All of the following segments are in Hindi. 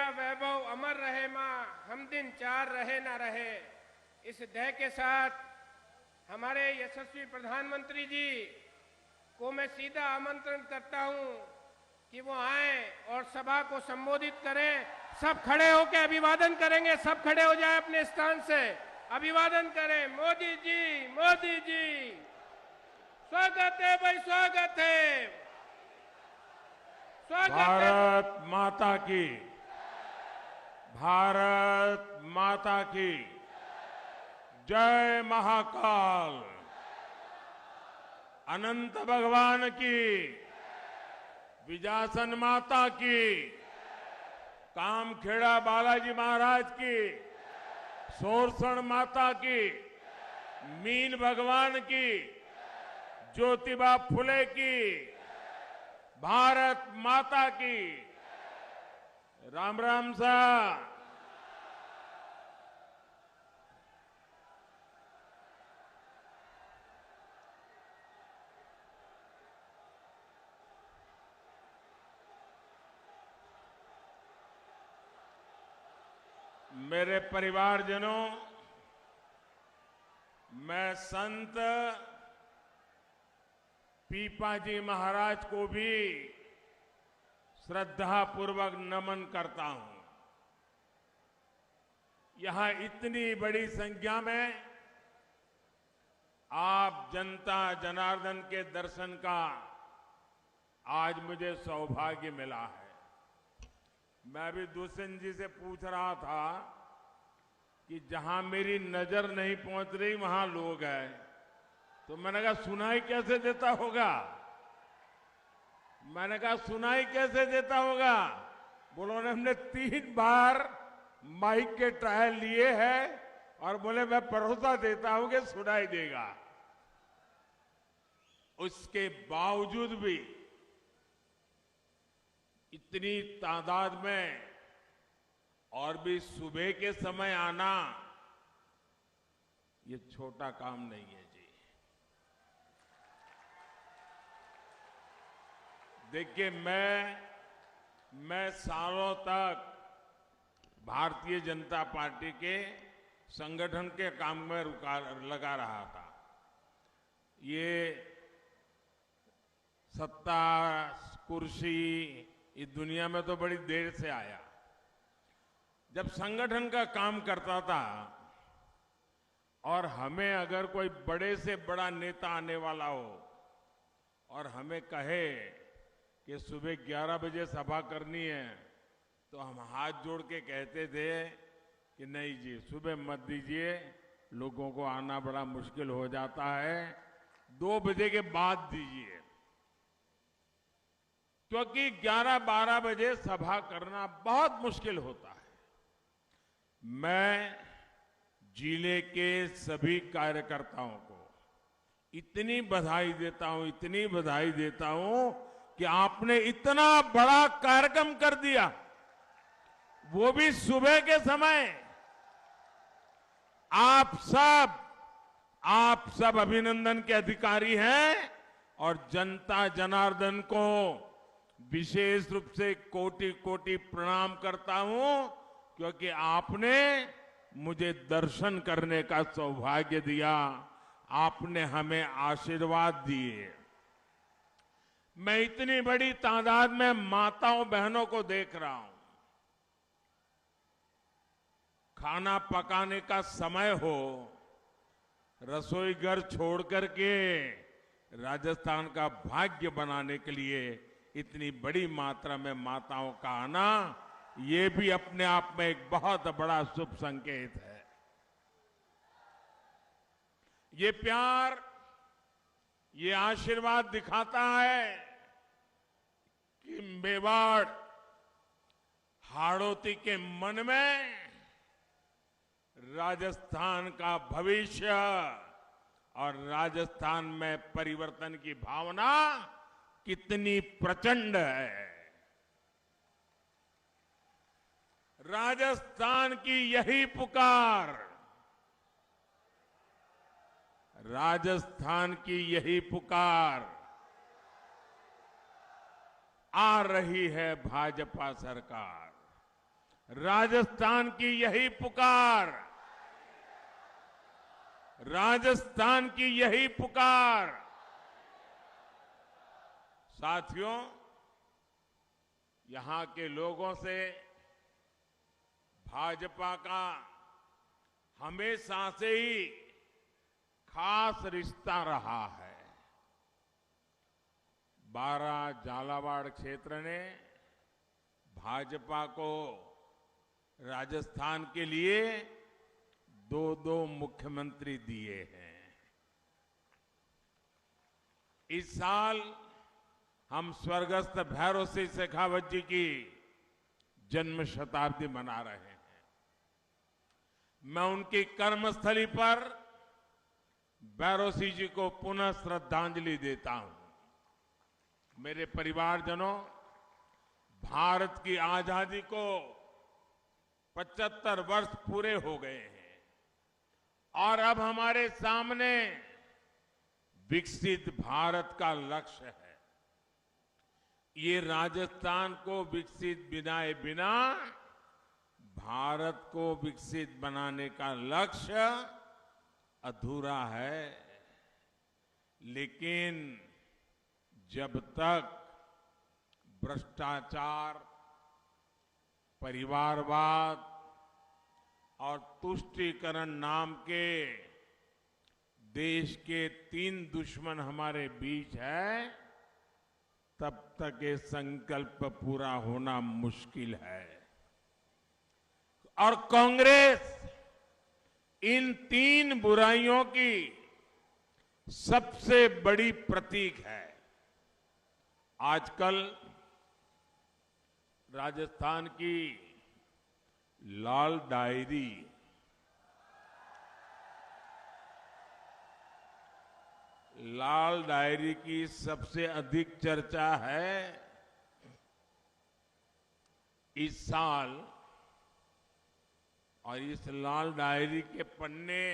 तेरा वैभव अमर रहे माँ, हम दिन चार रहे ना रहे। इस ध्येय के साथ हमारे यशस्वी प्रधानमंत्री जी को मैं सीधा आमंत्रण करता हूं कि वो आए और सभा को संबोधित करें। सब खड़े होकर अभिवादन करेंगे। सब खड़े हो जाए अपने स्थान से, अभिवादन करें। मोदी जी, मोदी जी, स्वागत है भाई, स्वागत है, स्वागत है। भारत माता की, भारत माता की जय। महाकाल अनंत भगवान की, विजासन माता की, कामखेड़ा बालाजी महाराज की, सोरसण माता की, मीन भगवान की, ज्योतिबा फुले की, भारत माता की। राम राम सा। मेरे परिवारजनों, मैं संत पीपाजी महाराज को भी श्रद्धापूर्वक नमन करता हूं। यहां इतनी बड़ी संख्या में आप जनता जनार्दन के दर्शन का आज मुझे सौभाग्य मिला है। मैं भी दुष्यंत जी से पूछ रहा था कि जहां मेरी नजर नहीं पहुंच रही वहां लोग हैं, तो मैंने कहा सुनाई कैसे देता होगा। मैंने कहा सुनाई कैसे देता होगा। बोलो ने हमने 3 बार माइक के ट्रायल लिए हैं और बोले मैं भरोसा देता हूं कि सुनाई देगा। उसके बावजूद भी इतनी तादाद में और भी सुबह के समय आना ये छोटा काम नहीं है जी। देखिए, मैं सालों तक भारतीय जनता पार्टी के संगठन के काम में लगा रहा था। ये सत्ता कुर्सी इस दुनिया में तो बड़ी देर से आया। जब संगठन का काम करता था और हमें अगर कोई बड़े से बड़ा नेता आने वाला हो और हमें कहे कि सुबह 11 बजे सभा करनी है, तो हम हाथ जोड़ के कहते थे कि नहीं जी, सुबह मत दीजिए, लोगों को आना बड़ा मुश्किल हो जाता है, 2 बजे के बाद दीजिए। क्योंकि 11-12 बजे सभा करना बहुत मुश्किल होता है। मैं जिले के सभी कार्यकर्ताओं को इतनी बधाई देता हूं, इतनी बधाई देता हूं कि आपने इतना बड़ा कार्यक्रम कर दिया, वो भी सुबह के समय। आप सब अभिनंदन के अधिकारी हैं और जनता जनार्दन को विशेष रूप से कोटि कोटि प्रणाम करता हूं, क्योंकि आपने मुझे दर्शन करने का सौभाग्य दिया, आपने हमें आशीर्वाद दिए। मैं इतनी बड़ी तादाद में माताओं बहनों को देख रहा हूं। खाना पकाने का समय हो, रसोई घर छोड़ करके राजस्थान का भाग्य बनाने के लिए इतनी बड़ी मात्रा में माताओं का आना, ये भी अपने आप में एक बहुत बड़ा शुभ संकेत है। ये प्यार, ये आशीर्वाद दिखाता है कि मेवाड़ हाड़ौती के मन में राजस्थान का भविष्य और राजस्थान में परिवर्तन की भावना कितनी प्रचंड है। राजस्थान की यही पुकार, राजस्थान की यही पुकार आ रही है भाजपा सरकार। राजस्थान की यही पुकार, राजस्थान की यही पुकार। साथियों, यहां के लोगों से भाजपा का हमेशा से ही खास रिश्ता रहा है। बारा झालावाड़ क्षेत्र ने भाजपा को राजस्थान के लिए दो मुख्यमंत्री दिए हैं। इस साल हम स्वर्गस्थ भैरव सिंह शेखावत जी की जन्म शताब्दी मना रहे हैं। मैं उनकी कर्मस्थली पर भैरव सिंह जी को पुनः श्रद्धांजलि देता हूं। मेरे परिवारजनों, भारत की आजादी को 75 वर्ष पूरे हो गए हैं और अब हमारे सामने विकसित भारत का लक्ष्य है। ये राजस्थान को विकसित बनाए बिना भारत को विकसित बनाने का लक्ष्य अधूरा है। लेकिन जब तक भ्रष्टाचार, परिवारवाद और तुष्टीकरण नाम के देश के 3 दुश्मन हमारे बीच है, तब तक ये संकल्प पूरा होना मुश्किल है। और कांग्रेस इन 3 बुराइयों की सबसे बड़ी प्रतीक है। आजकल राजस्थान की लाल डायरी की सबसे अधिक चर्चा है। इस साल और इस लाल डायरी के पन्ने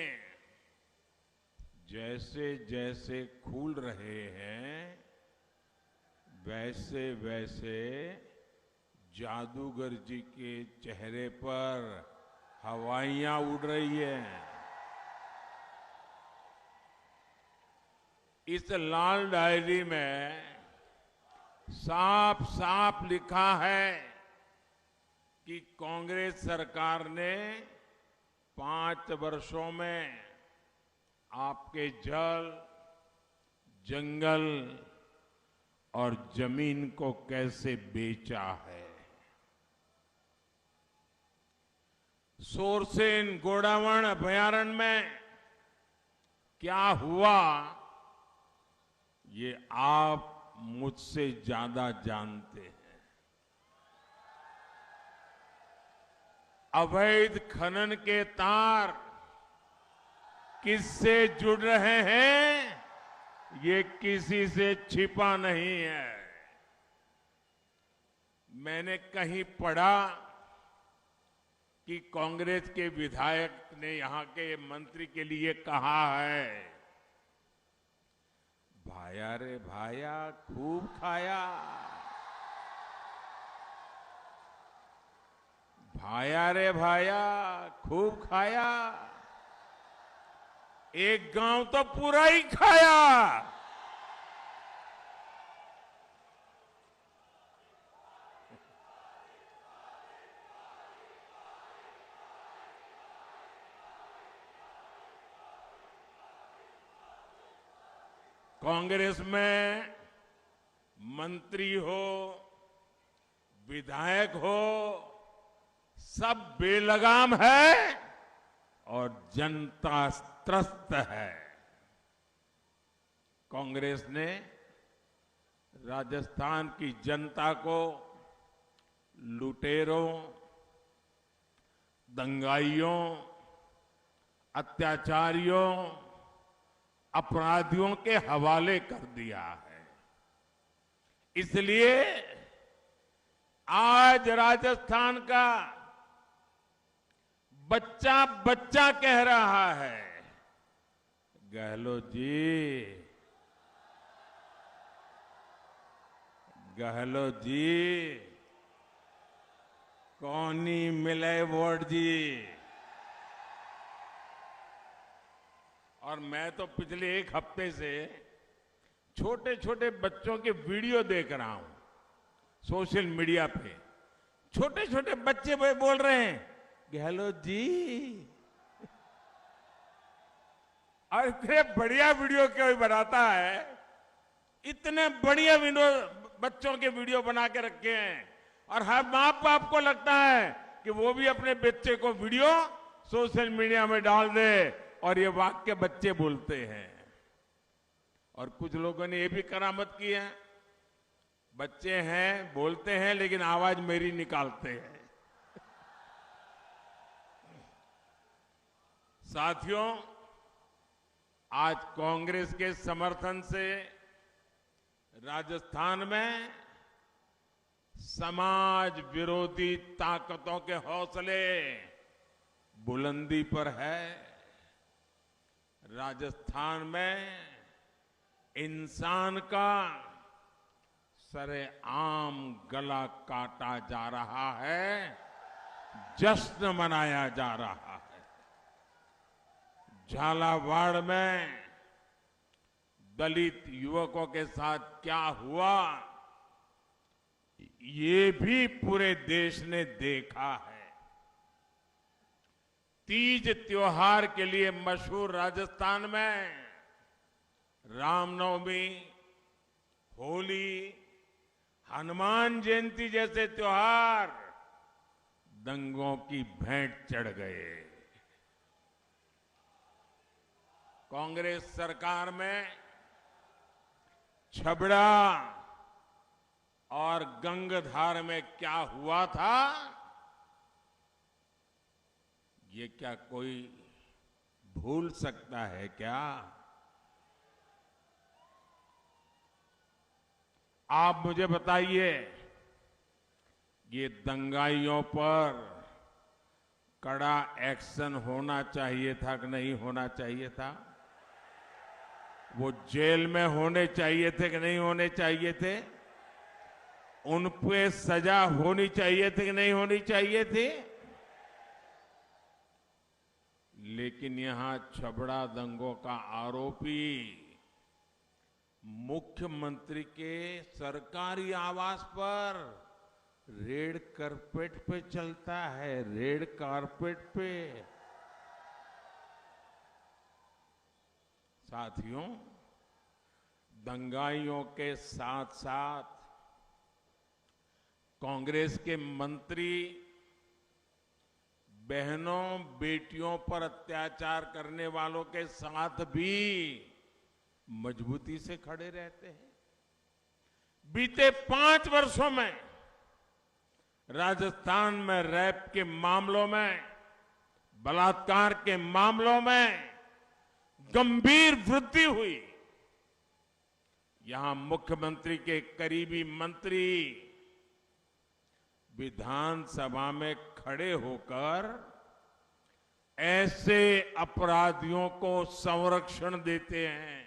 जैसे जैसे खुल रहे हैं, वैसे वैसे जादूगर जी के चेहरे पर हवाइयां उड़ रही हैं। इस लाल डायरी में साफ साफ लिखा है कि कांग्रेस सरकार ने 5 वर्षों में आपके जल, जंगल और जमीन को कैसे बेचा है। सोरसेन गोडावण अभयारण्य में क्या हुआ, ये आप मुझसे ज्यादा जानते हैं। अवैध खनन के तार किससे जुड़ रहे हैं, ये किसी से छिपा नहीं है। मैंने कहीं पढ़ा कि कांग्रेस के विधायक ने यहां के मंत्री के लिए कहा है, भाया रे भाया खूब खाया, भाया रे भाया खूब खाया, एक गांव तो पूरा ही खाया। कांग्रेस में मंत्री हो, विधायक हो, सब बेलगाम है और जनता त्रस्त है। कांग्रेस ने राजस्थान की जनता को लुटेरों, दंगाइयों, अत्याचारियों, अपराधियों के हवाले कर दिया है। इसलिए आज राजस्थान का बच्चा बच्चा कह रहा है, गहलोत जी, गहलोत जी, कौनी मिले वोट जी। और मैं तो पिछले एक हफ्ते से छोटे छोटे बच्चों के वीडियो देख रहा हूं सोशल मीडिया पे। छोटे छोटे बच्चे बोल रहे हैं गहलोत जी। और इतने बढ़िया वीडियो कोई बनाता है, इतने बढ़िया वीडियो बच्चों के वीडियो बना के रखे हैं। और हर माँ बाप को लगता है कि वो भी अपने बच्चे को वीडियो सोशल मीडिया में डाल दे और ये वाक्य बच्चे बोलते हैं। और कुछ लोगों ने ये भी करामत की है, बच्चे हैं बोलते हैं लेकिन आवाज मेरी निकालते हैं। साथियों, आज कांग्रेस के समर्थन से राजस्थान में समाज विरोधी ताकतों के हौसले बुलंदी पर है। राजस्थान में इंसान का सरेआम गला काटा जा रहा है, जश्न मनाया जा रहा है। झालावाड़ में दलित युवकों के साथ क्या हुआ, ये भी पूरे देश ने देखा है। तीज त्योहार के लिए मशहूर राजस्थान में रामनवमी, होली, हनुमान जयंती जैसे त्योहार दंगों की भेंट चढ़ गए। कांग्रेस सरकार में छबड़ा और गंगधार में क्या हुआ था, ये क्या कोई भूल सकता है क्या? आप मुझे बताइए, ये दंगाइयों पर कड़ा एक्शन होना चाहिए था कि नहीं होना चाहिए था? वो जेल में होने चाहिए थे कि नहीं होने चाहिए थे? उन पे सजा होनी चाहिए थी कि नहीं होनी चाहिए थी? लेकिन यहां छबड़ा दंगों का आरोपी मुख्यमंत्री के सरकारी आवास पर रेड कारपेट पे चलता है, रेड कारपेट पे। साथियों, दंगाइयों के साथ साथ कांग्रेस के मंत्री बहनों बेटियों पर अत्याचार करने वालों के साथ भी मजबूती से खड़े रहते हैं। बीते 5 वर्षों में राजस्थान में रेप के मामलों में, बलात्कार के मामलों में गंभीर वृद्धि हुई। यहां मुख्यमंत्री के करीबी मंत्री विधानसभा में खड़े होकर ऐसे अपराधियों को संरक्षण देते हैं।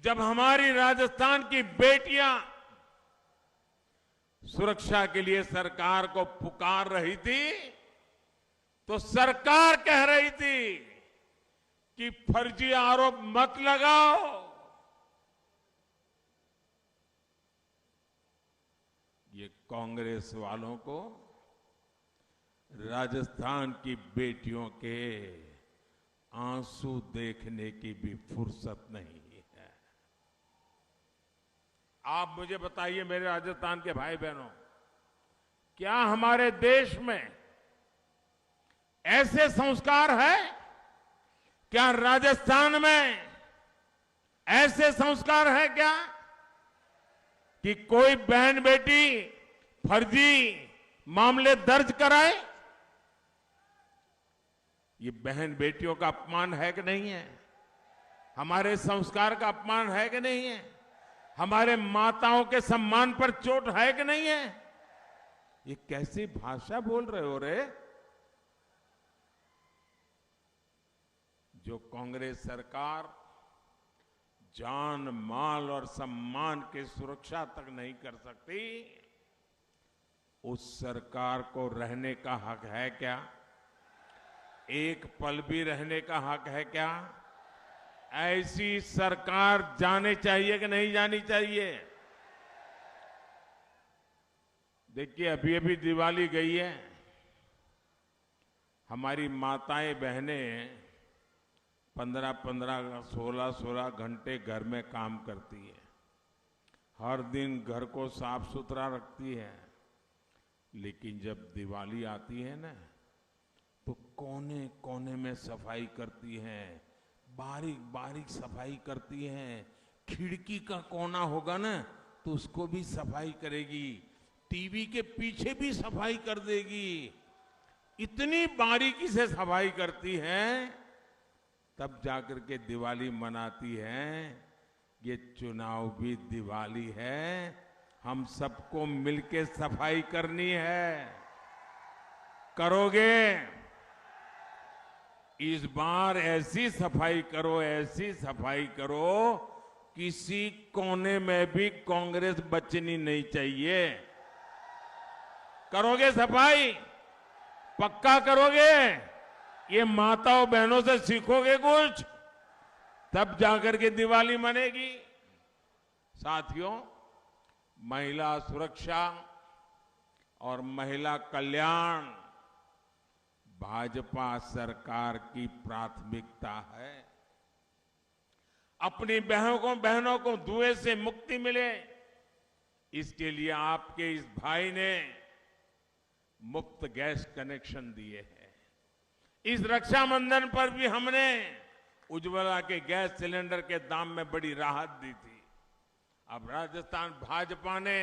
जब हमारी राजस्थान की बेटियां सुरक्षा के लिए सरकार को पुकार रही थी, तो सरकार कह रही थी कि फर्जी आरोप मत लगाओ। ये कांग्रेस वालों को राजस्थान की बेटियों के आंसू देखने की भी फुर्सत नहीं है। आप मुझे बताइए मेरे राजस्थान के भाई बहनों, क्या हमारे देश में ऐसे संस्कार है? क्या राजस्थान में ऐसे संस्कार है क्या कि कोई बहन बेटी फर्जी मामले दर्ज कराए? ये बहन बेटियों का अपमान है कि नहीं है? हमारे संस्कार का अपमान है कि नहीं है? हमारे माताओं के सम्मान पर चोट है कि नहीं है? ये कैसी भाषा बोल रहे हो रे? जो कांग्रेस सरकार जान माल और सम्मान की सुरक्षा तक नहीं कर सकती, उस सरकार को रहने का हक है क्या? एक पल भी रहने का हक है क्या? ऐसी सरकार जानी चाहिए कि नहीं जानी चाहिए? देखिए, अभी अभी दिवाली गई है। हमारी माताएं बहनें 15-15, 16-16 घंटे घर में काम करती है। हर दिन घर को साफ सुथरा रखती है। लेकिन जब दिवाली आती है ना, तो कोने कोने में सफाई करती हैं, बारीक बारीक सफाई करती हैं। खिड़की का कोना होगा ना, तो उसको भी सफाई करेगी। टीवी के पीछे भी सफाई कर देगी। इतनी बारीकी से सफाई करती हैं, तब जाकर के दिवाली मनाती हैं। ये चुनाव भी दिवाली है, हम सबको मिलके सफाई करनी है। करोगे? इस बार ऐसी सफाई करो, ऐसी सफाई करो, किसी कोने में भी कांग्रेस बचनी नहीं चाहिए। करोगे सफाई? पक्का करोगे? ये माताओं बहनों से सीखोगे कुछ, तब जाकर के दिवाली मनेगी। साथियों, महिला सुरक्षा और महिला कल्याण भाजपा सरकार की प्राथमिकता है। अपनी बहनों को धुएं से मुक्ति मिले, इसके लिए आपके इस भाई ने मुफ्त गैस कनेक्शन दिए हैं। इस रक्षाबंधन पर भी हमने उज्ज्वला के गैस सिलेंडर के दाम में बड़ी राहत दी थी। अब राजस्थान भाजपा ने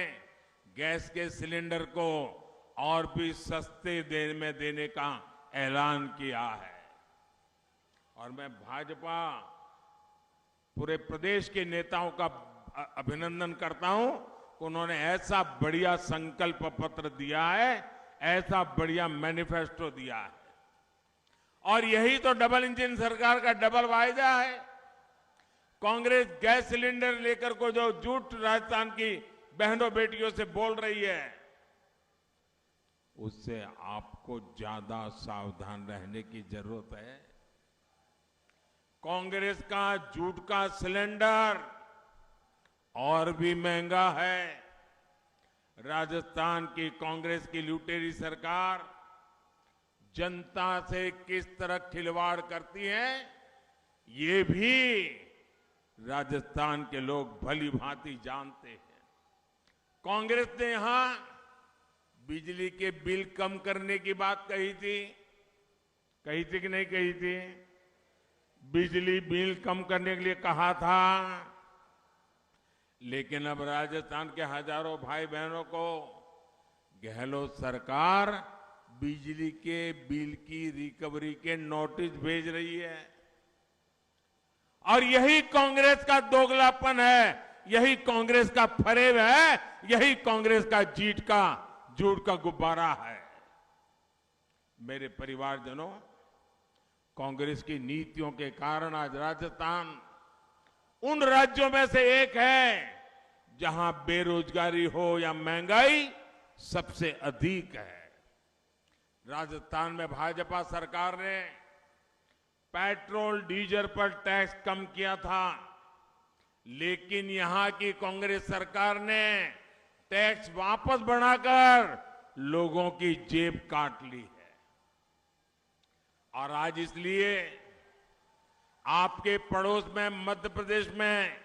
गैस के सिलेंडर को और भी सस्ते में देने का ऐलान किया है। और मैं भाजपा पूरे प्रदेश के नेताओं का अभिनंदन करता हूं कि उन्होंने ऐसा बढ़िया संकल्प पत्र दिया है, ऐसा बढ़िया मैनिफेस्टो दिया है। और यही तो डबल इंजन सरकार का डबल वायदा है। कांग्रेस गैस सिलेंडर लेकर को जो झूठ राजस्थान की बहनों बेटियों से बोल रही है, उससे आपको ज्यादा सावधान रहने की जरूरत है। कांग्रेस का झूठ का सिलेंडर और भी महंगा है। राजस्थान की कांग्रेस की लुटेरी सरकार जनता से किस तरह खिलवाड़ करती है, ये भी राजस्थान के लोग भली भांति जानते हैं। कांग्रेस ने यहां बिजली के बिल कम करने की बात कही थी कि नहीं कही थी? बिजली बिल कम करने के लिए कहा था। लेकिन अब राजस्थान के हजारों भाई बहनों को गहलोत सरकार बिजली के बिल की रिकवरी के नोटिस भेज रही है। और यही कांग्रेस का दोगलापन है, यही कांग्रेस का फरेब है, यही कांग्रेस का झूठ का गुब्बारा है। मेरे परिवारजनों, कांग्रेस की नीतियों के कारण आज राजस्थान उन राज्यों में से एक है जहां बेरोजगारी हो या महंगाई सबसे अधिक है। राजस्थान में भाजपा सरकार ने पेट्रोल डीजल पर टैक्स कम किया था, लेकिन यहां की कांग्रेस सरकार ने टैक्स वापस बढ़ाकर लोगों की जेब काट ली है। और आज इसलिए आपके पड़ोस में मध्य प्रदेश में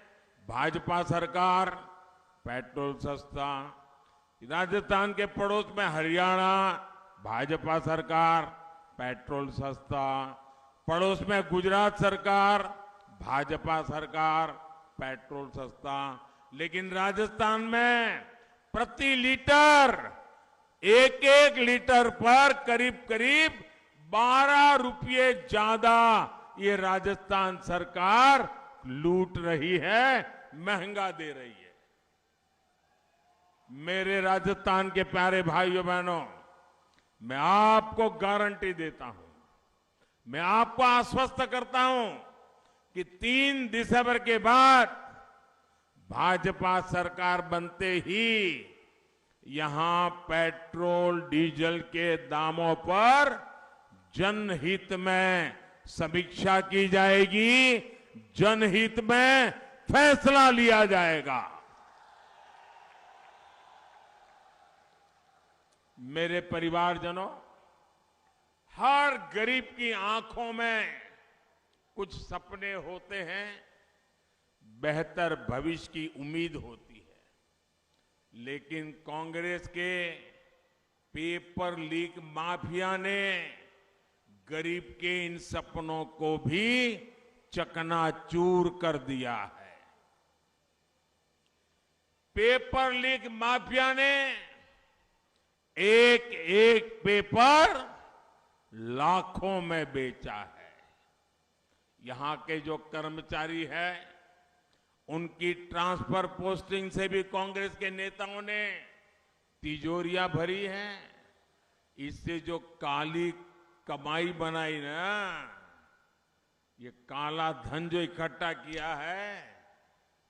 भाजपा सरकार पेट्रोल सस्ता, राजस्थान के पड़ोस में हरियाणा भाजपा सरकार पेट्रोल सस्ता, पड़ोस में गुजरात सरकार भाजपा सरकार पेट्रोल सस्ता। लेकिन राजस्थान में प्रति लीटर एक लीटर पर करीब 12 रुपये ज्यादा ये राजस्थान सरकार लूट रही है, महंगा दे रही है। मेरे राजस्थान के प्यारे भाइयों बहनों, मैं आपको गारंटी देता हूं, मैं आपको आश्वस्त करता हूं कि 3 दिसंबर के बाद भाजपा सरकार बनते ही यहां पेट्रोल डीजल के दामों पर जनहित में समीक्षा की जाएगी, जनहित में फैसला लिया जाएगा। मेरे परिवारजनों, हर गरीब की आंखों में कुछ सपने होते हैं, बेहतर भविष्य की उम्मीद होती है। लेकिन कांग्रेस के पेपर लीक माफिया ने गरीब के इन सपनों को भी चकनाचूर कर दिया है। पेपर लीक माफिया ने एक एक पेपर लाखों में बेचा है। यहां के जो कर्मचारी हैं, उनकी ट्रांसफर पोस्टिंग से भी कांग्रेस के नेताओं ने तिजोरियां भरी हैं। इससे जो काली कमाई बनाई ना, ये काला धन जो इकट्ठा किया है,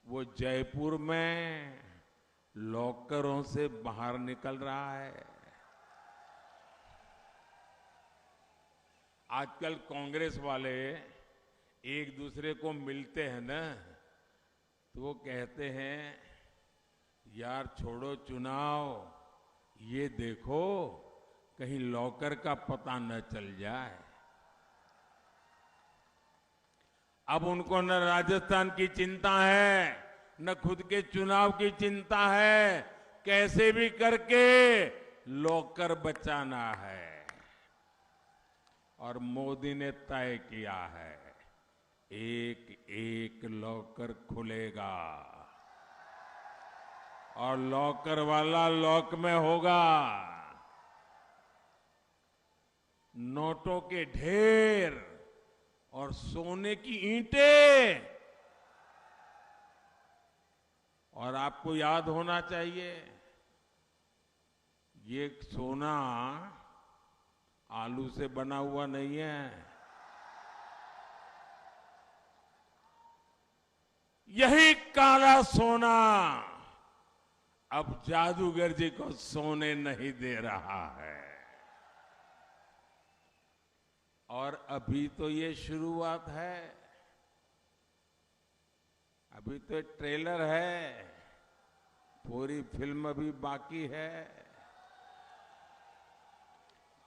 वो जयपुर में लॉकरों से बाहर निकल रहा है। आजकल कांग्रेस वाले एक दूसरे को मिलते हैं ना, तो वो कहते हैं, यार छोड़ो चुनाव, ये देखो कहीं लॉकर का पता न चल जाए। अब उनको न राजस्थान की चिंता है, न खुद के चुनाव की चिंता है, कैसे भी करके लॉकर बचाना है। और मोदी ने तय किया है, एक एक लॉकर खुलेगा और लॉकर वाला लॉक में होगा। नोटों के ढेर और सोने की ईंटें। और आपको याद होना चाहिए, ये सोना आलू से बना हुआ नहीं है। यही काला सोना अब जादूगर जी को सोने नहीं दे रहा है। और अभी तो ये शुरुआत है, अभी तो ट्रेलर है, पूरी फिल्म अभी बाकी है।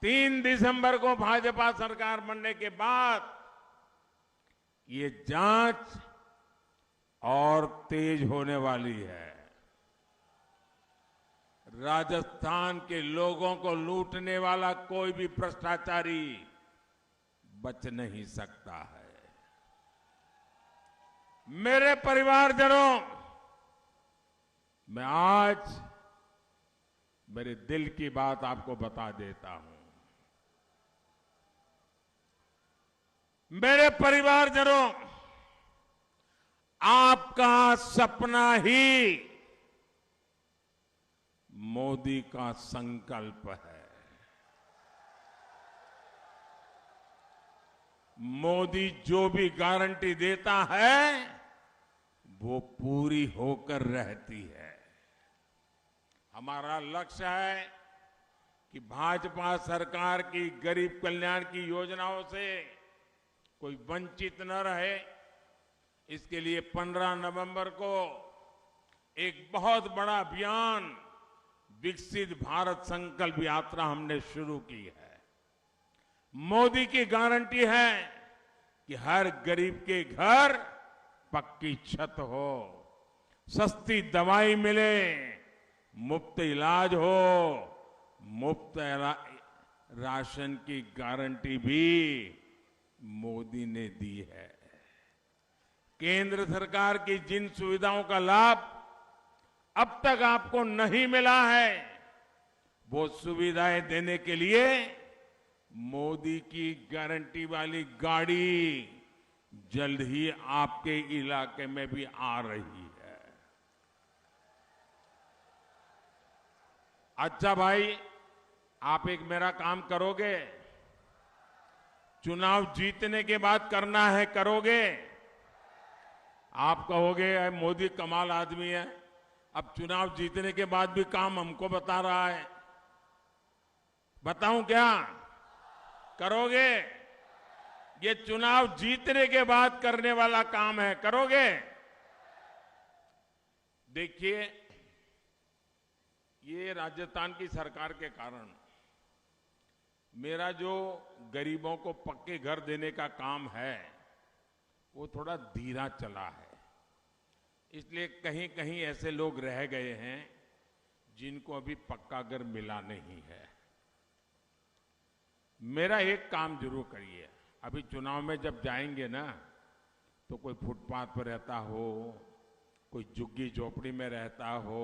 3 दिसंबर को भाजपा सरकार बनने के बाद ये जांच और तेज होने वाली है। राजस्थान के लोगों को लूटने वाला कोई भी भ्रष्टाचारी बच नहीं सकता है। मेरे परिवारजनों, मैं आज मेरे दिल की बात आपको बता देता हूं। मेरे परिवारजनों, आपका सपना ही मोदी का संकल्प है। मोदी जो भी गारंटी देता है, वो पूरी होकर रहती है। हमारा लक्ष्य है कि भाजपा सरकार की गरीब कल्याण की योजनाओं से कोई वंचित न रहे। इसके लिए 15 नवंबर को एक बहुत बड़ा अभियान विकसित भारत संकल्प यात्रा हमने शुरू की है। मोदी की गारंटी है कि हर गरीब के घर पक्की छत हो, सस्ती दवाई मिले, मुफ्त इलाज हो, मुफ्त राशन की गारंटी भी मोदी ने दी है। केंद्र सरकार की जिन सुविधाओं का लाभ अब तक आपको नहीं मिला है, वो सुविधाएं देने के लिए मोदी की गारंटी वाली गाड़ी जल्द ही आपके इलाके में भी आ रही है। अच्छा भाई, आप एक मेरा काम करोगे? चुनाव जीतने के बाद करना है, करोगे? आप कहोगे मोदी कमाल आदमी है, अब चुनाव जीतने के बाद भी काम हमको बता रहा है। बताऊं क्या? करोगे? ये चुनाव जीतने के बाद करने वाला काम है। करोगे? देखिए, ये राजस्थान की सरकार के कारण मेरा जो गरीबों को पक्के घर देने का काम है वो थोड़ा धीरा चला है। इसलिए कहीं कहीं ऐसे लोग रह गए हैं जिनको अभी पक्का घर मिला नहीं है। मेरा एक काम जरूर करिए। अभी चुनाव में जब जाएंगे ना, तो कोई फुटपाथ पर रहता हो, कोई झुग्गी झोपड़ी में रहता हो,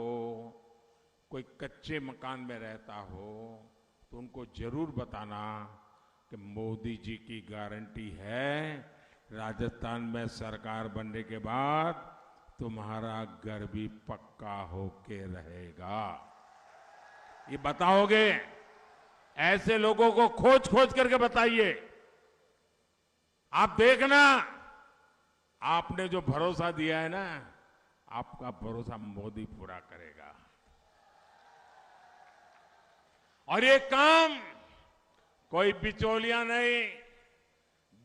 कोई कच्चे मकान में रहता हो, तो उनको जरूर बताना कि मोदी जी की गारंटी है, राजस्थान में सरकार बनने के बाद तुम्हारा घर भी पक्का होके रहेगा। ये बताओगे? ऐसे लोगों को खोज खोज करके बताइए। आप देखना, आपने जो भरोसा दिया है ना, आपका भरोसा मोदी पूरा करेगा। और ये काम कोई बिचौलियां नहीं,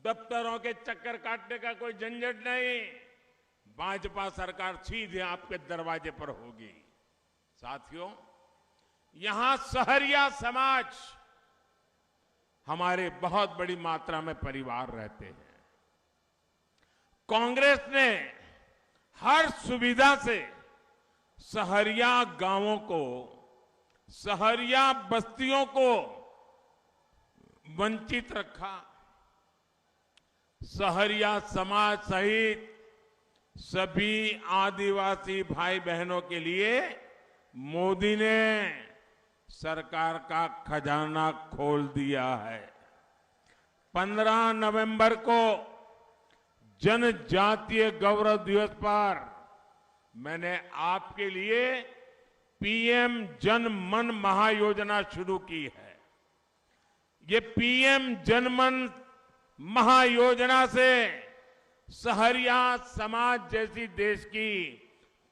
दफ्तरों के चक्कर काटने का कोई झंझट नहीं। भाजपा सरकार सीधे आपके दरवाजे पर होगी। साथियों, यहां सहरिया समाज हमारे बहुत बड़ी मात्रा में परिवार रहते हैं। कांग्रेस ने हर सुविधा से सहरिया गांवों को, सहरिया बस्तियों को वंचित रखा। सहरिया समाज सहित सभी आदिवासी भाई बहनों के लिए मोदी ने सरकार का खजाना खोल दिया है। 15 नवंबर को जनजातीय गौरव दिवस पर मैंने आपके लिए पीएम जन मन महायोजना शुरू की है। ये पीएम जन मन महायोजना से सहरिया समाज जैसी देश की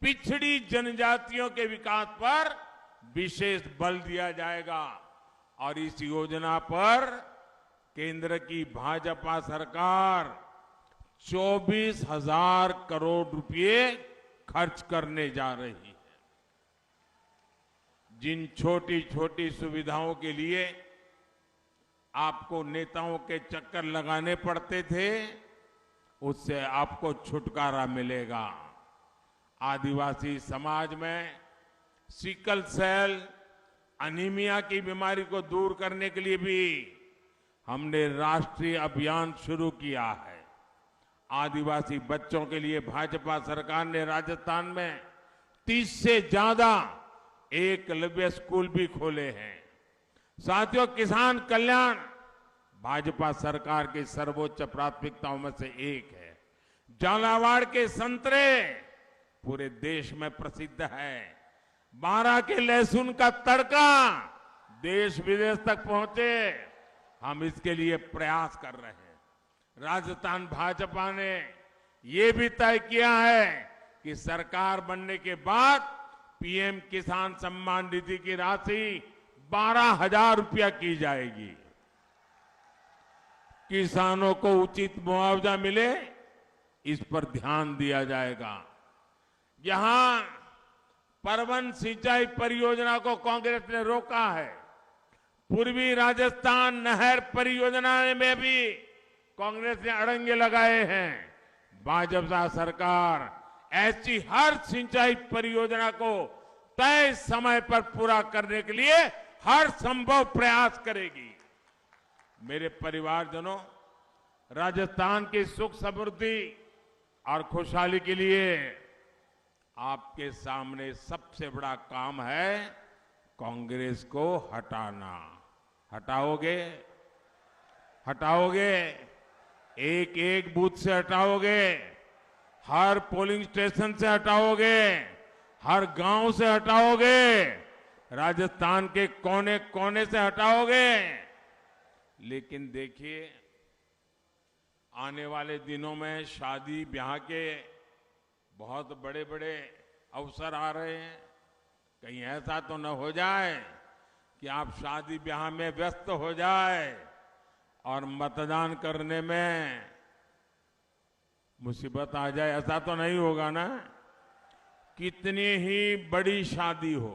पिछड़ी जनजातियों के विकास पर विशेष बल दिया जाएगा। और इस योजना पर केंद्र की भाजपा सरकार 24,000 करोड़ रुपए खर्च करने जा रही है। जिन छोटी छोटी सुविधाओं के लिए आपको नेताओं के चक्कर लगाने पड़ते थे, उससे आपको छुटकारा मिलेगा। आदिवासी समाज में सिकल सेल अनीमिया की बीमारी को दूर करने के लिए भी हमने राष्ट्रीय अभियान शुरू किया है। आदिवासी बच्चों के लिए भाजपा सरकार ने राजस्थान में 30 से ज्यादा एकलव्य स्कूल भी खोले हैं। साथियों, किसान कल्याण भाजपा सरकार की सर्वोच्च प्राथमिकताओं में से एक है। झालावाड़ के संतरे पूरे देश में प्रसिद्ध है। बारां के लहसुन का तड़का देश विदेश तक पहुंचे, हम इसके लिए प्रयास कर रहे हैं। राजस्थान भाजपा ने यह भी तय किया है कि सरकार बनने के बाद पीएम किसान सम्मान निधि की राशि 12,000 रुपया की जाएगी। किसानों को उचित मुआवजा मिले, इस पर ध्यान दिया जाएगा। यहां परवन सिंचाई परियोजना को कांग्रेस ने रोका है। पूर्वी राजस्थान नहर परियोजना में भी कांग्रेस ने अड़ंगे लगाए हैं। भाजपा सरकार ऐसी हर सिंचाई परियोजना को तय समय पर पूरा करने के लिए हर संभव प्रयास करेगी। मेरे परिवारजनों, राजस्थान की सुख समृद्धि और खुशहाली के लिए आपके सामने सबसे बड़ा काम है कांग्रेस को हटाना। हटाओगे? हटाओगे? एक एक बूथ से हटाओगे? हर पोलिंग स्टेशन से हटाओगे? हर गांव से हटाओगे? राजस्थान के कोने कोने से हटाओगे? लेकिन देखिए, आने वाले दिनों में शादी ब्याह के बहुत बड़े बड़े अवसर आ रहे हैं। कहीं ऐसा तो न हो जाए कि आप शादी ब्याह में व्यस्त हो जाए और मतदान करने में मुसीबत आ जाए, ऐसा तो नहीं होगा ना। कितनी ही बड़ी शादी हो,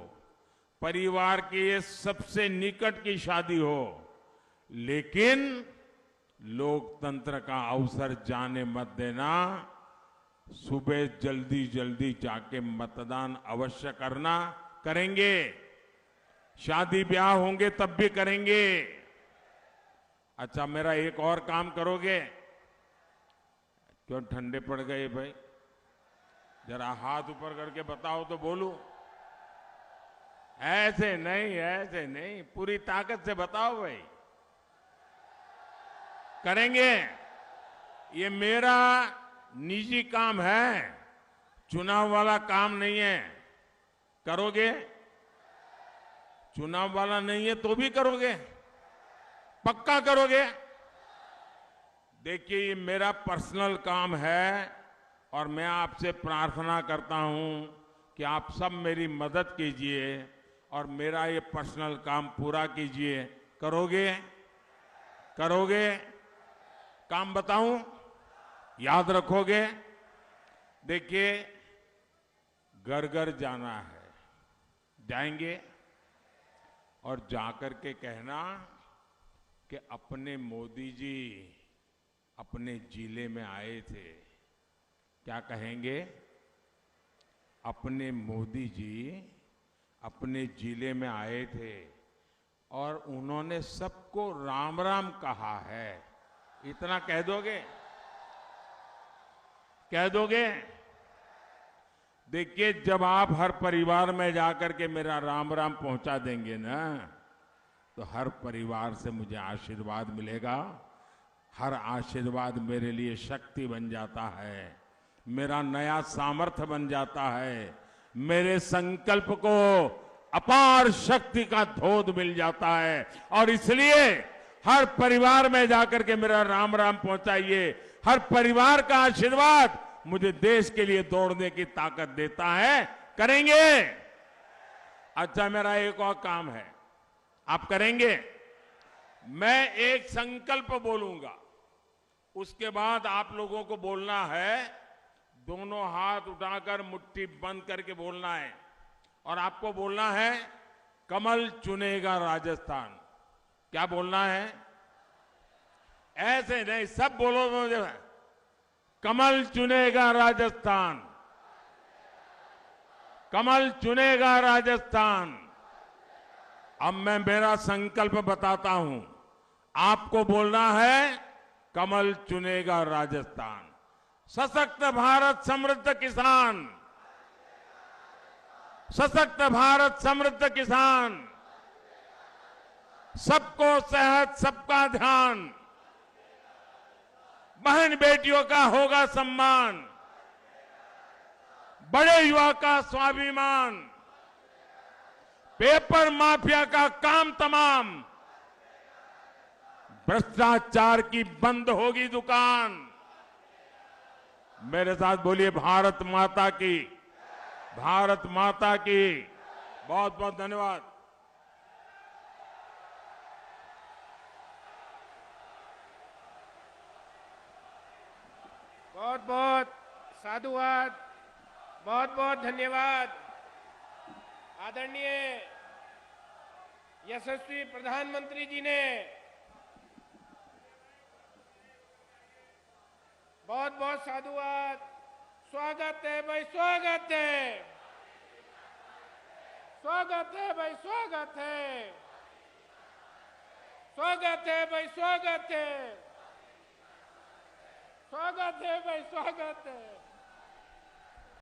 परिवार की ये सबसे निकट की शादी हो, लेकिन लोकतंत्र का अवसर जाने मत देना। सुबह जल्दी जल्दी जाके मतदान अवश्य करना। करेंगे, शादी ब्याह होंगे तब भी करेंगे। अच्छा, मेरा एक और काम करोगे? क्यों ठंडे पड़ गए भाई? जरा हाथ ऊपर करके बताओ तो बोलूं। ऐसे नहीं, ऐसे नहीं, पूरी ताकत से बताओ भाई। करेंगे? ये मेरा निजी काम है, चुनाव वाला काम नहीं है। करोगे? चुनाव वाला नहीं है तो भी करोगे? पक्का करोगे? देखिए, ये मेरा पर्सनल काम है और मैं आपसे प्रार्थना करता हूं कि आप सब मेरी मदद कीजिए और मेरा ये पर्सनल काम पूरा कीजिए। करोगे? करोगे? काम बताऊं? याद रखोगे? देखिए, घर घर जाना है, जाएंगे और जाकर के कहना कि अपने मोदी जी अपने जिले में आए थे। क्या कहेंगे? अपने मोदी जी अपने जिले में आए थे और उन्होंने सबको राम राम कहा है। इतना कह दोगे? कह दोगे? देखिए, जब आप हर परिवार में जाकर के मेरा राम राम पहुंचा देंगे ना, तो हर परिवार से मुझे आशीर्वाद मिलेगा। हर आशीर्वाद मेरे लिए शक्ति बन जाता है, मेरा नया सामर्थ्य बन जाता है, मेरे संकल्प को अपार शक्ति का धोध मिल जाता है। और इसलिए हर परिवार में जाकर के मेरा राम राम पहुंचाइए। हर परिवार का आशीर्वाद मुझे देश के लिए दौड़ने की ताकत देता है। करेंगे? अच्छा, मेरा एक और काम है, आप करेंगे? मैं एक संकल्प बोलूंगा, उसके बाद आप लोगों को बोलना है। दोनों हाथ उठाकर मुट्ठी बंद करके बोलना है और आपको बोलना है, कमल चुनेगा राजस्थान। क्या बोलना है? ऐसे नहीं, सब बोलो मुझे। कमल चुनेगा राजस्थान, कमल चुनेगा राजस्थान। अब मैं मेरा संकल्प बताता हूं, आपको बोलना है, कमल चुनेगा राजस्थान। सशक्त भारत समृद्ध किसान, सशक्त भारत समृद्ध किसान, सबको सेहत सबका ध्यान, बहन बेटियों का होगा सम्मान, बड़े युवा का स्वाभिमान, पेपर माफिया का काम तमाम, भ्रष्टाचार की बंद होगी दुकान। मेरे साथ बोलिए, भारत माता की, भारत माता की। बहुत बहुत धन्यवाद। बहुत बहुत साधुवाद, बहुत बहुत धन्यवाद। आदरणीय यशस्वी प्रधानमंत्री जी ने बहुत बहुत साधुवाद। स्वागत है भाई, स्वागत है, स्वागत है भाई, स्वागत है, स्वागत है भाई, स्वागत है, स्वागत है भाई, स्वागत है।